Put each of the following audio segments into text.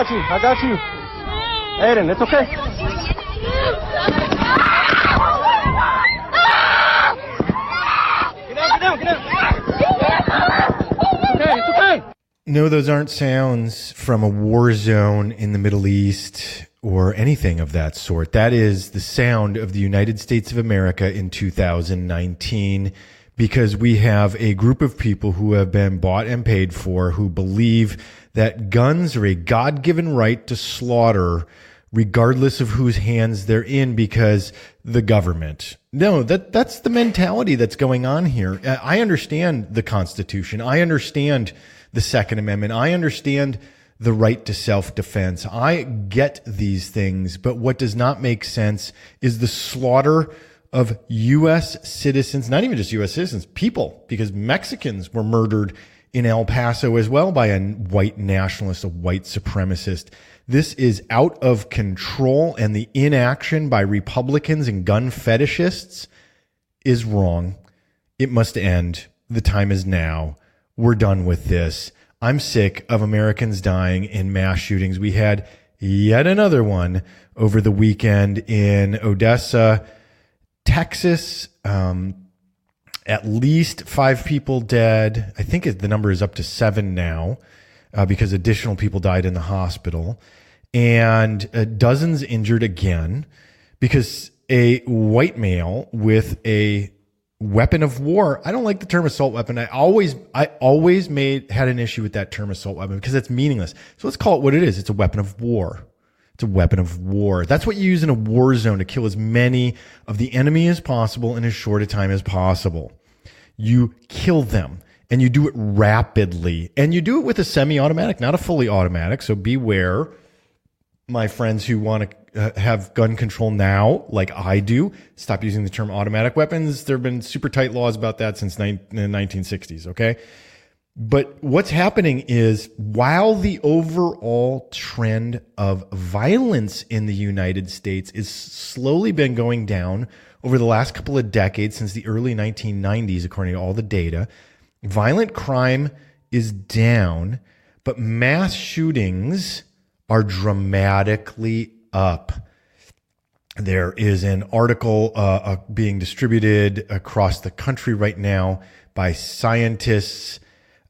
got you. I got you. Aiden, it's okay. Get down. It's okay. No, those aren't sounds from a war zone in the Middle East or anything of that sort. That is the sound of the United States of America in 2019, because we have a group of people who have been bought and paid for, who believe that guns are a God-given right to slaughter regardless of whose hands they're in, because the government. No, that's the mentality that's going on here. I understand the Constitution. I understand the Second Amendment. I understand the right to self-defense. I get these things, but what does not make sense is the slaughter of U.S. citizens, not even just U.S. citizens, people, because Mexicans were murdered in El Paso as well by a white nationalist, a white supremacist. This is out of control, and the inaction by Republicans and gun fetishists is wrong. It must end. The time is now. We're done with this. I'm sick of Americans dying in mass shootings. We had yet another one over the weekend in Odessa, Texas. At least 5 people dead. I think the number is up to 7 now, because additional people died in the hospital, and dozens injured again because a white male with a weapon of war. I don't like the term assault weapon. I always had an issue with that term assault weapon because it's meaningless. So let's call it what it is. It's a weapon of war. It's a weapon of war. That's what you use in a war zone to kill as many of the enemy as possible in as short a time as possible. You kill them, and you do it rapidly, and you do it with a semi-automatic, not a fully automatic. So beware, my friends who want to have gun control now, like I do. Stop using the term automatic weapons. There have been super tight laws about that since the 1960s, okay? But what's happening is, while the overall trend of violence in the United States is slowly been going down over the last couple of decades, since the early 1990s, according to all the data, violent crime is down, but mass shootings are dramatically up. There is an article being distributed across the country right now by scientists,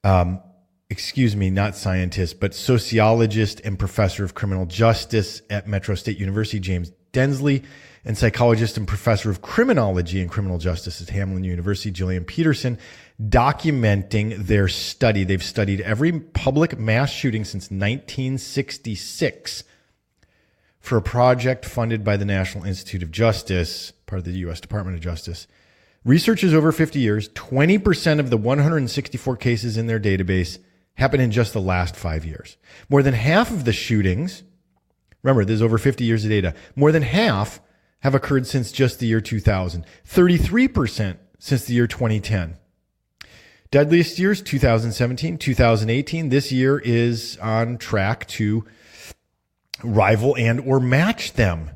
not scientists, but sociologist and professor of criminal justice at Metro State University, James Densley, and psychologist and professor of criminology and criminal justice at Hamline University, Gillian Peterson, documenting their study. They've studied every public mass shooting since 1966 for a project funded by the National Institute of Justice, part of the U.S. Department of Justice. Research is over 50 years. 20% of the 164 cases in their database happened in just the last 5 years. More than half of the shootings, remember, there's over 50 years of data, more than half have occurred since just the year 2000. 33% since the year 2010. Deadliest years, 2017, 2018. This year is on track to rival and or match them.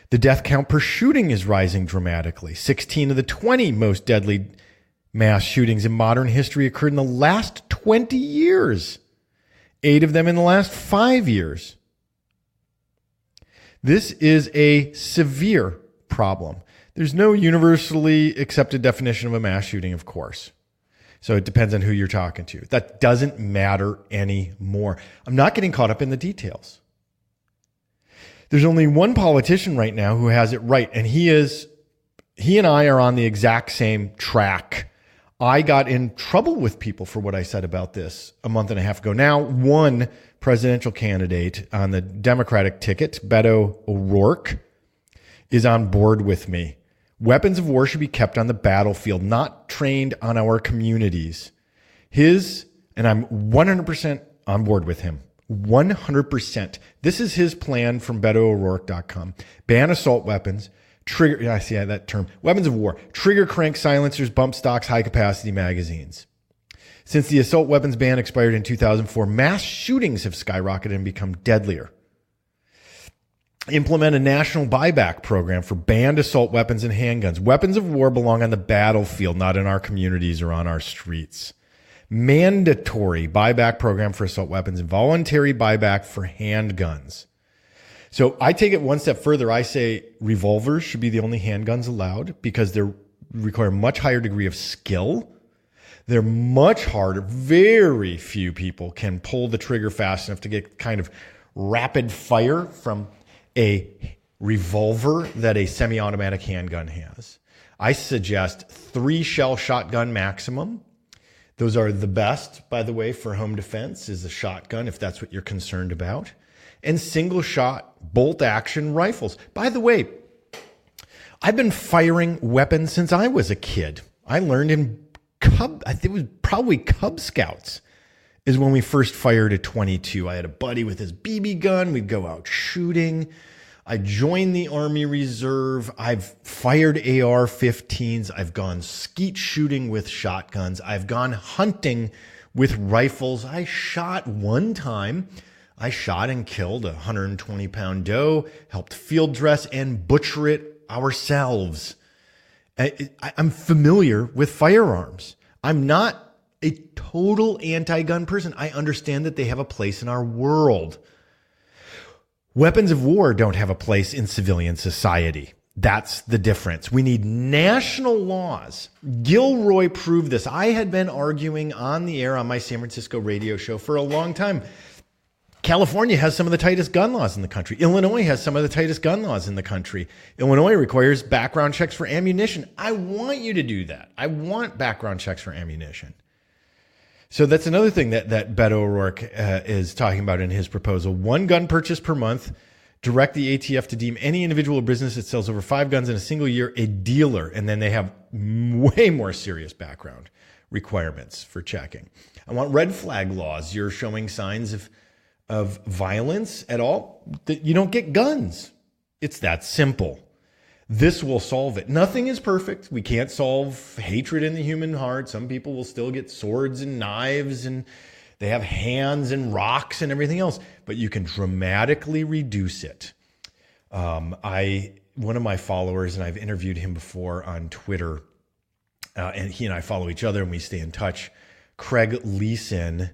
The death count per shooting is rising dramatically. 16 of the 20 most deadly mass shootings in modern history occurred in the last 20 years. 8 of them in the last 5 years. This is a severe problem. There's no universally accepted definition of a mass shooting, of course. So it depends on who you're talking to. That doesn't matter anymore. I'm not getting caught up in the details. There's only one politician right now who has it right, and he and I are on the exact same track. I got in trouble with people for what I said about this a month and a half ago. Now, one presidential candidate on the Democratic ticket, Beto O'Rourke, is on board with me. Weapons of war should be kept on the battlefield, not trained on our communities. And I'm 100% on board with him. 100%. This is his plan from BetoO'Rourke.com. Ban assault weapons, I see that term, weapons of war, trigger crank silencers, bump stocks, high capacity magazines. Since the assault weapons ban expired in 2004, mass shootings have skyrocketed and become deadlier. Implement a national buyback program for banned assault weapons and handguns. Weapons of war belong on the battlefield, not in our communities or on our streets. mandatory buyback program for assault weapons, and voluntary buyback for handguns. So I take it one step further. I say revolvers should be the only handguns allowed because they require a much higher degree of skill. They're much harder. Very few people can pull the trigger fast enough to get kind of rapid fire from a revolver that a semi-automatic handgun has. I suggest 3-shell shotgun maximum. Those are the best, by the way, for home defense is a shotgun if that's what you're concerned about. And single shot bolt action rifles. By the way, I've been firing weapons since I was a kid. I learned in I think it was probably Cub Scouts is when we first fired a .22. I had a buddy with his BB gun. We'd go out shooting. I joined the Army Reserve. I've fired AR-15s. I've gone skeet shooting with shotguns. I've gone hunting with rifles. I shot one time. I shot and killed a 120-pound doe, helped field dress and butcher it ourselves. I'm familiar with firearms. I'm not a total anti-gun person. I understand that they have a place in our world. Weapons of war don't have a place in civilian society. That's the difference. We need national laws. Gilroy proved this. I had been arguing on the air on my San Francisco radio show for a long time. California has some of the tightest gun laws in the country. Illinois has some of the tightest gun laws in the country. Illinois requires background checks for ammunition. I want you to do that. I want background checks for ammunition. So that's another thing that Beto O'Rourke is talking about in his proposal. 1 gun purchase per month. Direct the ATF to deem any individual or business that sells over 5 guns in a single year a dealer. And then they have way more serious background requirements for checking. I want red flag laws. You're showing signs of violence at all, that you don't get guns. It's that simple. This will solve it. Nothing is perfect. We can't solve hatred in the human heart. Some people will still get swords and knives and they have hands and rocks and everything else, but you can dramatically reduce it. One of my followers, and I've interviewed him before on Twitter, and he and I follow each other and we stay in touch. Craig Leeson.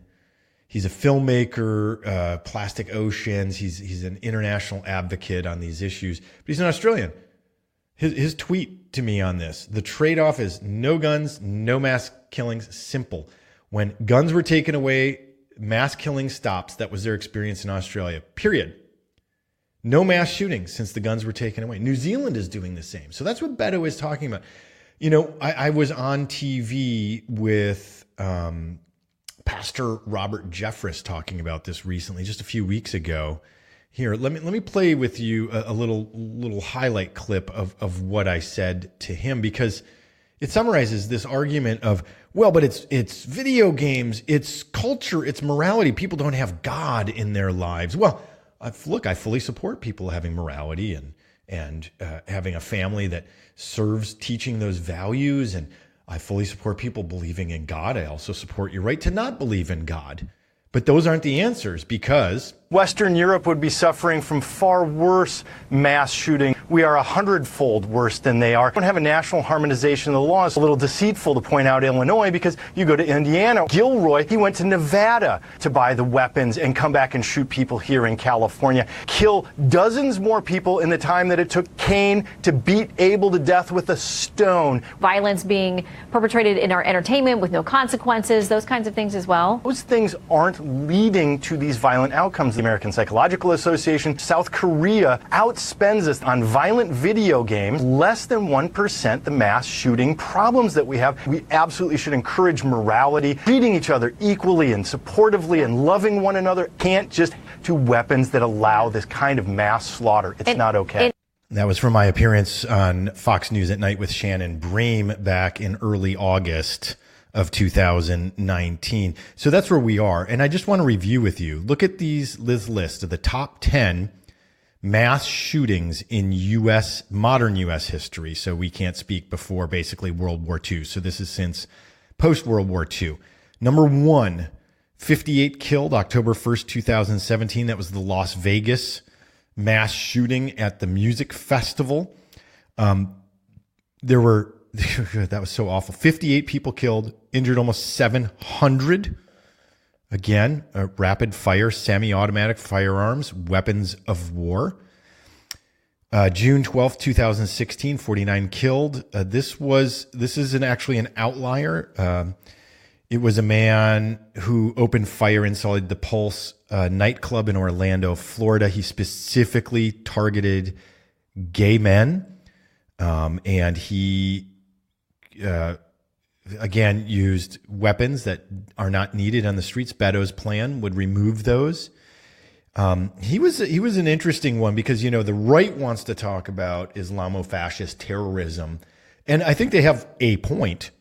He's a filmmaker, Plastic Oceans. He's an international advocate on these issues, but he's an Australian. His tweet to me on this, the trade-off is no guns, no mass killings, simple. When guns were taken away, mass killing stops. That was their experience in Australia, period. No mass shootings since the guns were taken away. New Zealand is doing the same. So that's what Beto is talking about. You know, I was on TV with Pastor Robert Jeffress talking about this recently, just a few weeks ago. Here, let me play with you a little highlight clip of what I said to him, because it summarizes this argument of, well, but it's video games, it's culture, it's morality. People don't have God in their lives. Well, look, I fully support people having morality and having a family that serves teaching those values, and I fully support people believing in God. I also support your right to not believe in God. But those aren't the answers, because Western Europe would be suffering from far worse mass shooting. We are 100-fold worse than they are. We don't have a national harmonization of the law. It's a little deceitful to point out Illinois, because you go to Indiana. Gilroy, he went to Nevada to buy the weapons and come back and shoot people here in California. Kill dozens more people in the time that it took Cain to beat Abel to death with a stone. Violence being perpetrated in our entertainment with no consequences, those kinds of things as well. Those things aren't leading to these violent outcomes. The American Psychological Association, South Korea outspends us on violent video games. Less than 1% the mass shooting problems that we have. We absolutely should encourage morality, treating each other equally and supportively and loving one another. Can't just do weapons that allow this kind of mass slaughter. It's not okay. That was from my appearance on Fox News at Night with Shannon Bream back in early August of 2019. So that's where we are. And I just want to review with you. Look at this list of the top 10 mass shootings in modern U.S. history. So we can't speak before basically World War II. So this is since post-World War II. Number 1, 58 killed, October 1st, 2017. That was the Las Vegas mass shooting at the music festival. There were that was so awful. 58 people killed, injured almost 700. Again, rapid fire, semi-automatic firearms, weapons of war. June 12th, 2016, 49 killed. This is actually an outlier. It was a man who opened fire inside the Pulse nightclub in Orlando, Florida. He specifically targeted gay men, and he again used weapons that are not needed on the streets. Beto's plan would remove those. He was an interesting one because, you know, the right wants to talk about Islamo-fascist terrorism. And I think they have a point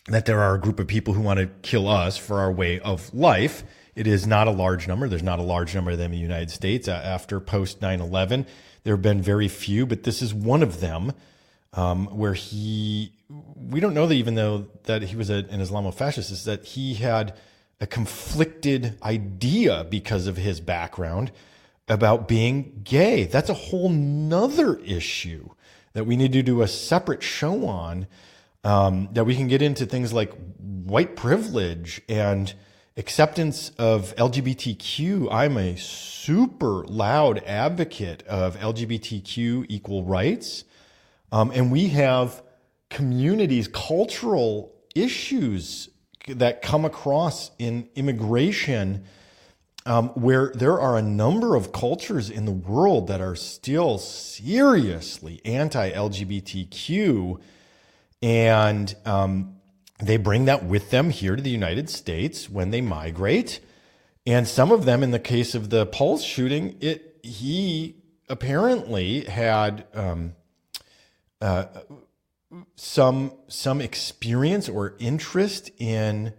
that there are a group of people who want to kill us for our way of life. It is not a large number. There's not a large number of them in the United States. After post 9/11, there have been very few, but this is one of them where we don't know that even though that he was an Islamo-fascist, is that he had a conflicted idea because of his background about being gay. That's a whole nother issue that we need to do a separate show on, that we can get into things like white privilege and acceptance of LGBTQ. I'm a super loud advocate of LGBTQ equal rights. And we have communities, cultural issues that come across in immigration, where there are a number of cultures in the world that are still seriously anti-LGBTQ, and they bring that with them here to the United States when they migrate. And some of them, in the case of the Pulse shooting, he apparently had some experience or interest in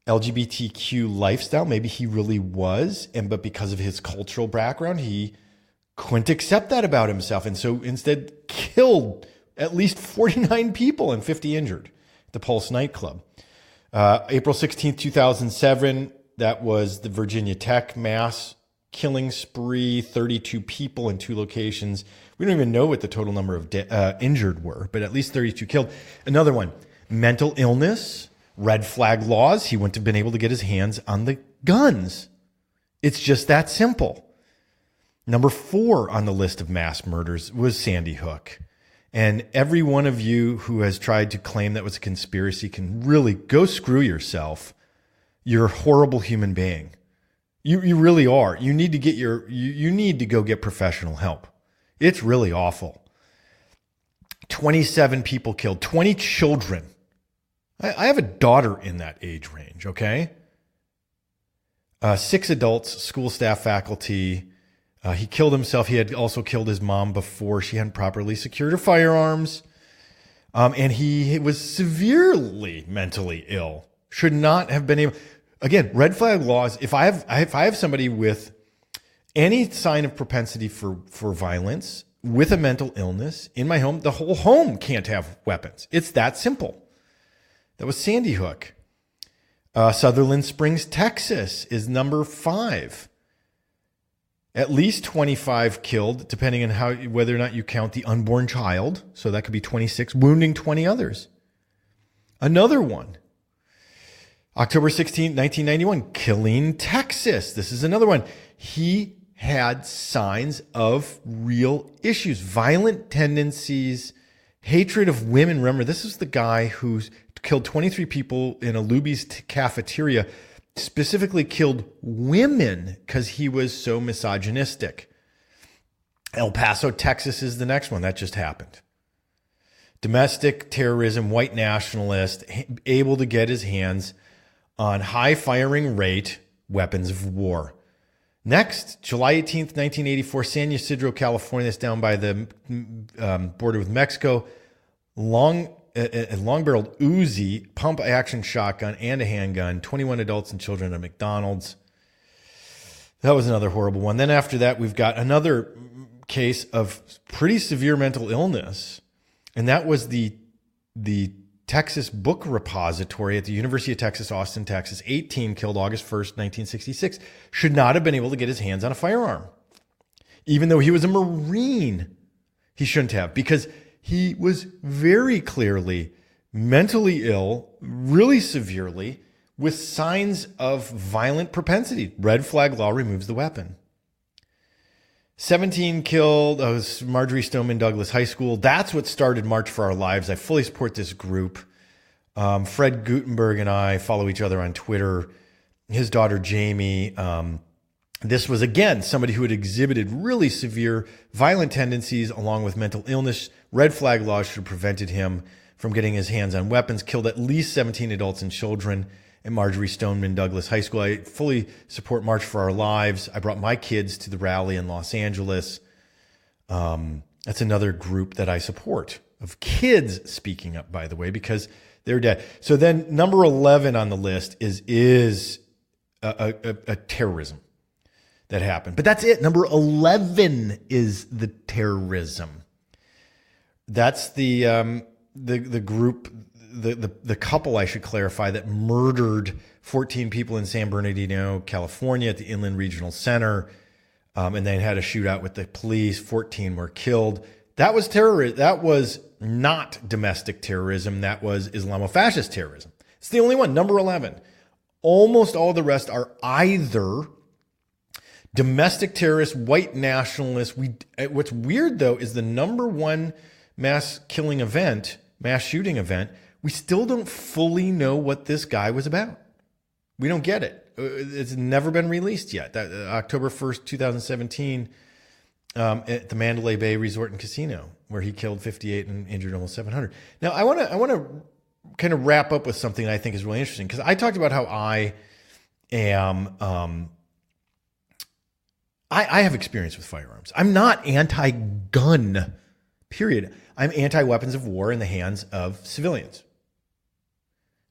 LGBTQ lifestyle. Maybe he really was, but because of his cultural background, he couldn't accept that about himself, and so instead killed at least 49 people and 50 injured at the Pulse nightclub. April 16th, 2007, that was the Virginia Tech mass killing spree, 32 people in 2 locations. We don't even know what the total number of injured were, but at least 32 killed. Another one, mental illness, red flag laws. He wouldn't have been able to get his hands on the guns. It's just that simple. Number 4 on the list of mass murders was Sandy Hook. And every one of you who has tried to claim that was a conspiracy can really go screw yourself. You're a horrible human being. You really are. You need to get you need to go get professional help. It's really awful. 27 people killed, 20 children. I have a daughter in that age range, okay? 6 adults, school staff, faculty. He killed himself. He had also killed his mom before she hadn't properly secured her firearms. And he was severely mentally ill. Should not have been able. Again, red flag laws. If I have somebody with any sign of propensity for violence, with a mental illness in my home, the whole home can't have weapons. It's that simple. That was Sandy Hook. Sutherland Springs, Texas is number 5. At least 25 killed, depending on whether or not you count the unborn child. So that could be 26, wounding 20 others. Another one. October 16, 1991, Killeen, Texas. This is another one. He had signs of real issues, violent tendencies, hatred of women. Remember, this is the guy who killed 23 people in a Luby's cafeteria, specifically killed women because he was so misogynistic. El Paso, Texas is the next one. That just happened. Domestic terrorism, white nationalist, able to get his hands on high firing rate weapons of war. Next, July 18th, 1984, San Ysidro, California. That's down by the border with Mexico. A long-barreled Uzi, pump-action shotgun, and a handgun. 21 adults and children at McDonald's. That was another horrible one. Then after that, we've got another case of pretty severe mental illness, and that was the Texas Book Repository at the University of Texas, Austin, Texas. 18 killed August 1st, 1966. Should not have been able to get his hands on a firearm. Even though he was a Marine, he shouldn't have, because He was very clearly mentally ill, really severely, with signs of violent propensity. Red flag law removes the weapon. 17 killed. That was Marjorie Stoneman Douglas High School. That's what started March for Our Lives. I fully support this group. Fred Gutenberg and I follow each other on Twitter. His daughter, Jamie. This was, again, somebody who had exhibited really severe violent tendencies along with mental illness. Red flag laws should have prevented him from getting his hands on weapons, killed at least 17 adults and children at Marjorie Stoneman Douglas High School. I fully support March for Our Lives. I brought my kids to the rally in Los Angeles. That's another group that I support, of kids speaking up, by the way, because they're dead. So then number 11 on the list is a terrorism that happened. But that's it. Number 11 is the terrorism. That's the group, the couple, I should clarify, that murdered 14 people in San Bernardino, California at the Inland Regional Center, and then had a shootout with the police. 14 were killed. That was terrorism. That was not domestic terrorism. That was Islamofascist terrorism. It's the only one, number 11. Almost all the rest are either domestic terrorists, white nationalists. What's weird, though, is the number one mass shooting event, we still don't fully know what this guy was about. We don't get it. It's never been released yet. October 1st, 2017, at the Mandalay Bay Resort and Casino, where he killed 58 and injured almost 700. Now, I want to kind of wrap up with something I think is really interesting, because I talked about how I am, I have experience with firearms. I'm not anti-gun, period. I'm anti-weapons of war in the hands of civilians.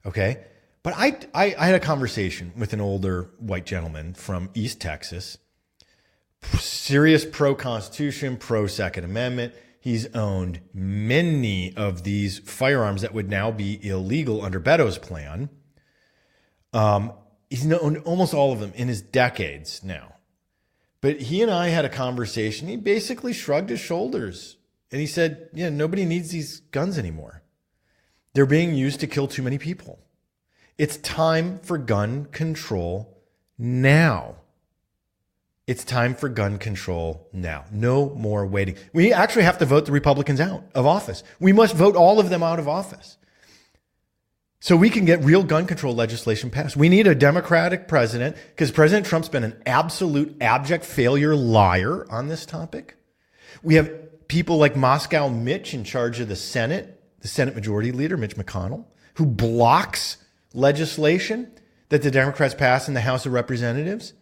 Okay? But I had a conversation with an older white gentleman from East Texas, serious pro-Constitution, pro-Second Amendment. He's owned many of these firearms that would now be illegal under Beto's plan. He's owned almost all of them in his decades now. But he and I had a conversation. He basically shrugged his shoulders. And he said, yeah, nobody needs these guns anymore. They're being used to kill too many people. It's time for gun control now. It's time for gun control now. No more waiting. We actually have to vote the Republicans out of office. We must vote all of them out of office so we can get real gun control legislation passed. We need a Democratic president, because President Trump's been an absolute abject failure liar on this topic. We have people like Moscow Mitch in charge of the Senate Majority Leader, Mitch McConnell, who blocks legislation that the Democrats pass in the House of Representatives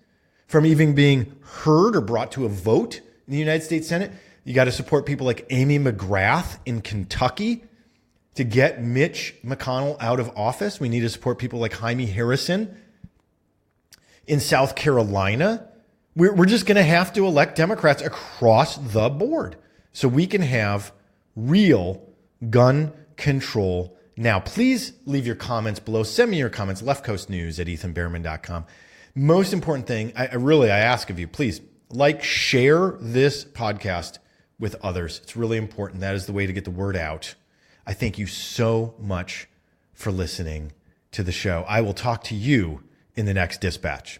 from even being heard or brought to a vote in the United States Senate. You got to support people like Amy McGrath in Kentucky to get Mitch McConnell out of office. We need to support people like Jaime Harrison in South Carolina. We're just going to have to elect Democrats across the board so we can have real gun control now. Please leave your comments below. Send me your comments, leftcoastnews@ethanbehrman.com. Most important thing, I ask of you, please share this podcast with others. It's really important. That is the way to get the word out. I thank you so much for listening to the show. I will talk to you in the next dispatch.